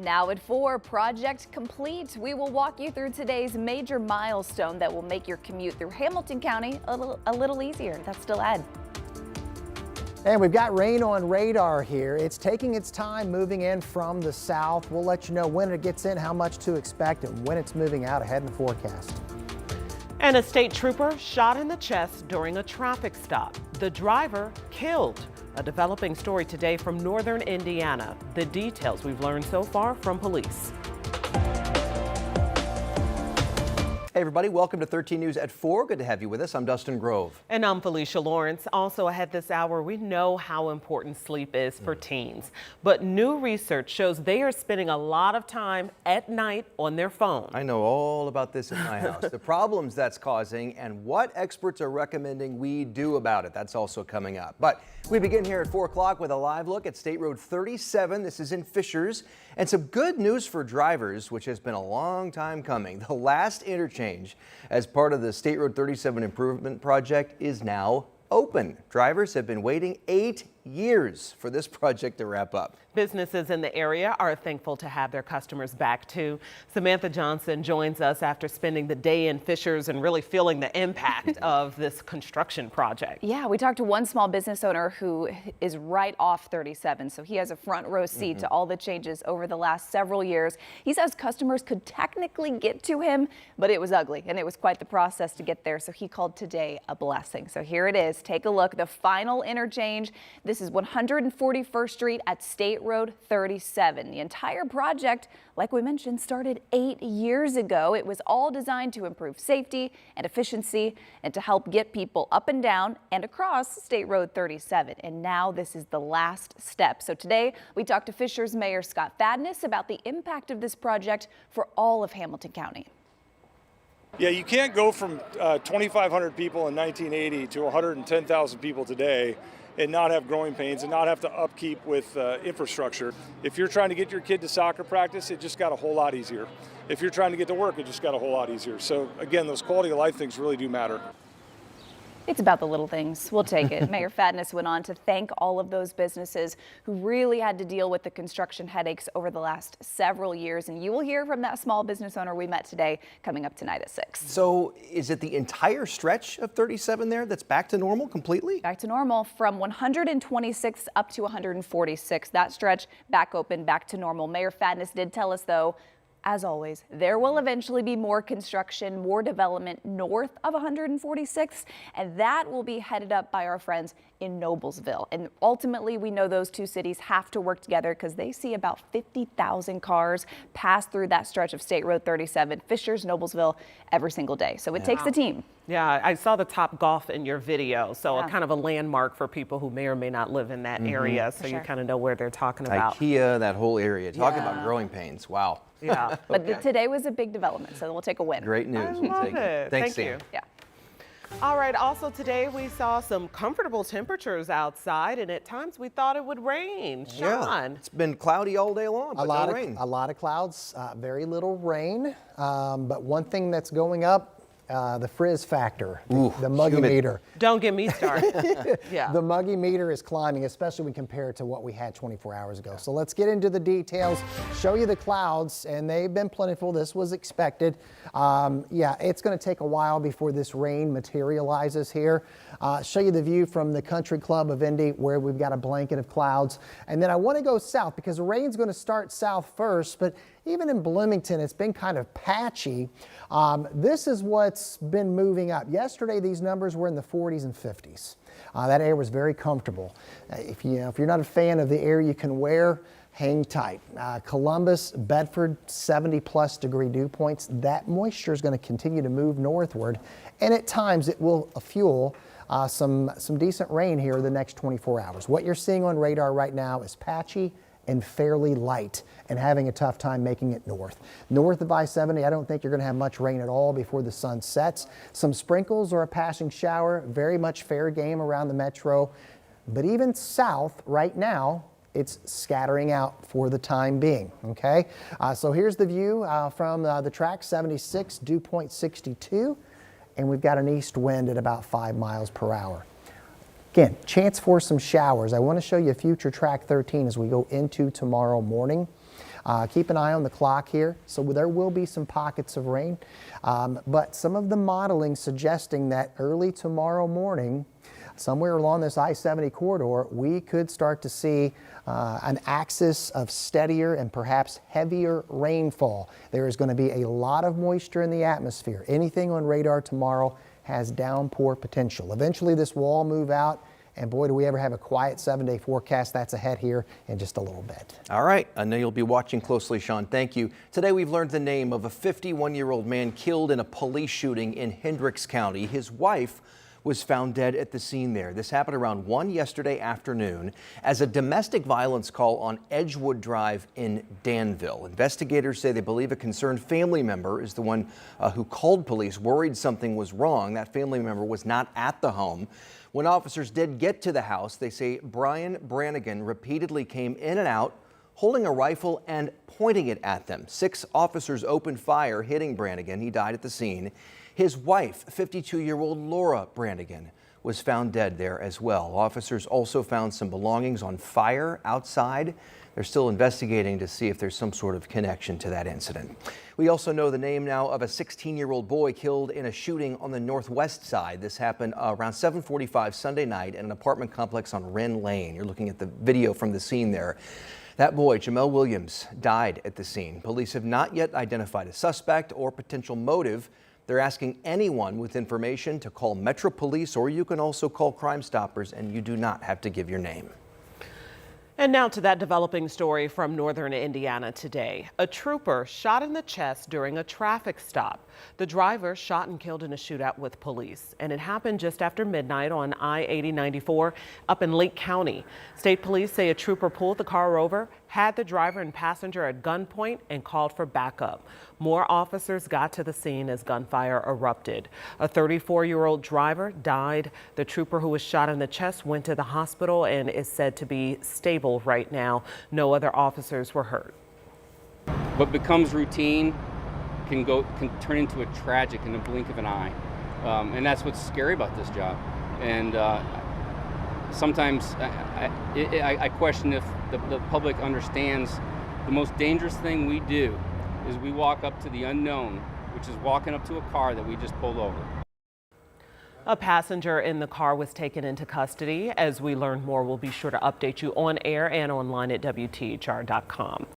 Now at 4, project complete. We will walk you through today's major milestone that will make your commute through Hamilton County a little easier. That's still Ed. And we've got rain on radar here. It's taking its time moving in from the south. We'll let you know when it gets in, how much to expect, and when it's moving out ahead in the forecast. And a state trooper shot in the chest during a traffic stop. The driver killed. A developing story today from northern Indiana. The details we've learned so far from police. Hey everybody, welcome to 13 News at 4. Good to have you with us. I'm Dustin Grove. And I'm Felicia Lawrence. Also ahead this hour, we know how important sleep is for teens. But new research shows they are spending a lot of time at night on their phone. I know all about this at my house. The problems that's causing and what experts are recommending we do about it. That's also coming up. But we begin here at 4 o'clock with a live look at State Road 37. This is in Fishers. And some good news for drivers, which has been a long time coming. The last interchange as part of the State Road 37 improvement project is now open. Drivers have been waiting 8 years for this project to wrap up. Businesses in the area are thankful to have their customers back too. Samantha Johnson joins us after spending the day in Fishers and really feeling the impact of this construction project. Yeah, we talked to one small business owner who is right off 37, so he has a front row seat to all the changes over the last several years. He says customers could technically get to him, but it was ugly and it was quite the process to get there, so he called today a blessing. So here it is. Take a look. The final interchange. This is 141st Street at State Road 37. The entire project, like we mentioned, started 8 years ago. It was all designed to improve safety and efficiency and to help get people up and down and across State Road 37. And now this is the last step. So today we talked to Fishers Mayor Scott Fadness about the impact of this project for all of Hamilton County. Yeah, you can't go from 2,500 people in 1980 to 110,000 people today and not have growing pains and not have to upkeep with infrastructure. If you're trying to get your kid to soccer practice, it just got a whole lot easier. If you're trying to get to work, it just got a whole lot easier. So again, those quality of life things really do matter. It's about the little things. We'll take it. Mayor Fadness went on to thank all of those businesses who really had to deal with the construction headaches over the last several years. And you will hear from that small business owner we met today coming up tonight at 6. So is it the entire stretch of 37 there that's back to normal completely? Back to normal from 126 up to 146. That stretch back open, back to normal. Mayor Fadness did tell us, though, as always, there will eventually be more construction, more development north of 146th, and that will be headed up by our friends in Noblesville. And ultimately, we know those two cities have to work together because they see about 50,000 cars pass through that stretch of State Road 37, Fishers, Noblesville, every single day. So it takes the team. Yeah, I saw the Top Golf in your video, so a kind of a landmark for people who may or may not live in that area, so you kind of know where they're talking about. IKEA, that whole area. Talking about growing pains. Wow. Yeah. But today was a big development, so we'll take a win. Great news. I We'll love take it. Thanks, Thank you. Sam. Yeah. All right, also today we saw some comfortable temperatures outside, and at times we thought it would rain. Sean. It's been cloudy all day long, but no rain. A lot of clouds, very little rain. But one thing that's going up, the frizz factor, the muggy meter. Don't get me started. Yeah. The muggy meter is climbing, especially when compared to what we had 24 hours ago. So let's get into the details, show you the clouds, and they've been plentiful. This was expected. Yeah, it's going to take a while before this rain materializes here. Show you the view from the Country Club of Indy where we've got a blanket of clouds. And then I want to go south because the rain's going to start south first, but even in Bloomington, it's been kind of patchy. This is what's been moving up. Yesterday, these numbers were in the 40s and 50s. That air was very comfortable. If you're not a fan of the air you can wear, hang tight. Columbus, Bedford, 70+ degree dew points. That moisture is going to continue to move northward, and at times it will fuel some decent rain here the next 24 hours. What you're seeing on radar right now is patchy and fairly light and having a tough time making it north. North of I-70, I don't think you're going to have much rain at all before the sun sets. Some sprinkles or a passing shower, very much fair game around the metro. But even south right now, it's scattering out for the time being, okay? So here's the view from the track, 76, dew point 62, and we've got an east wind at about 5 miles per hour. Again, chance for some showers. I want to show you future track 13 as we go into tomorrow morning. Keep an eye on the clock here. So there will be some pockets of rain, but some of the modeling suggesting that early tomorrow morning, somewhere along this I-70 corridor, we could start to see an axis of steadier and perhaps heavier rainfall. There is going to be a lot of moisture in the atmosphere. Anything on radar tomorrow has downpour potential. Eventually this will all move out, and boy, do we ever have a quiet 7-day forecast. That's ahead here in just a little bit. All right, I know you'll be watching closely, Sean. Thank you. Today we've learned the name of a 51-year-old man killed in a police shooting in Hendricks County. His wife was found dead at the scene there. This happened around 1 yesterday afternoon as a domestic violence call on Edgewood Drive in Danville. Investigators say they believe a concerned family member is the one who called police, worried something was wrong. That family member was not at the home. When officers did get to the house, they say Brian Brannigan repeatedly came in and out, holding a rifle and pointing it at them. 6 officers opened fire, hitting Brannigan. He died at the scene. His wife, 52-year-old Laura Brannigan, was found dead there as well. Officers also found some belongings on fire outside. They're still investigating to see if there's some sort of connection to that incident. We also know the name now of a 16-year-old boy killed in a shooting on the northwest side. This happened around 7:45 Sunday night at an apartment complex on Wren Lane. You're looking at the video from the scene there. That boy, Jamel Williams, died at the scene. Police have not yet identified a suspect or potential motive. They're asking anyone with information to call Metro Police, or you can also call Crime Stoppers, and you do not have to give your name. And now to that developing story from northern Indiana today. A trooper shot in the chest during a traffic stop. The driver shot and killed in a shootout with police, and it happened just after midnight on I-80-94 up in Lake County. State police say a trooper pulled the car over, had the driver and passenger at gunpoint, and called for backup. More officers got to the scene as gunfire erupted. A 34-year-old driver died. The trooper who was shot in the chest went to the hospital and is said to be stable right now. No other officers were hurt. What becomes routine can turn into a tragic in the blink of an eye. And that's what's scary about this job. And sometimes I question if the public understands the most dangerous thing we do is we walk up to the unknown, which is walking up to a car that we just pulled over. A passenger in the car was taken into custody. As we learn more, we'll be sure to update you on air and online at WTHR.com.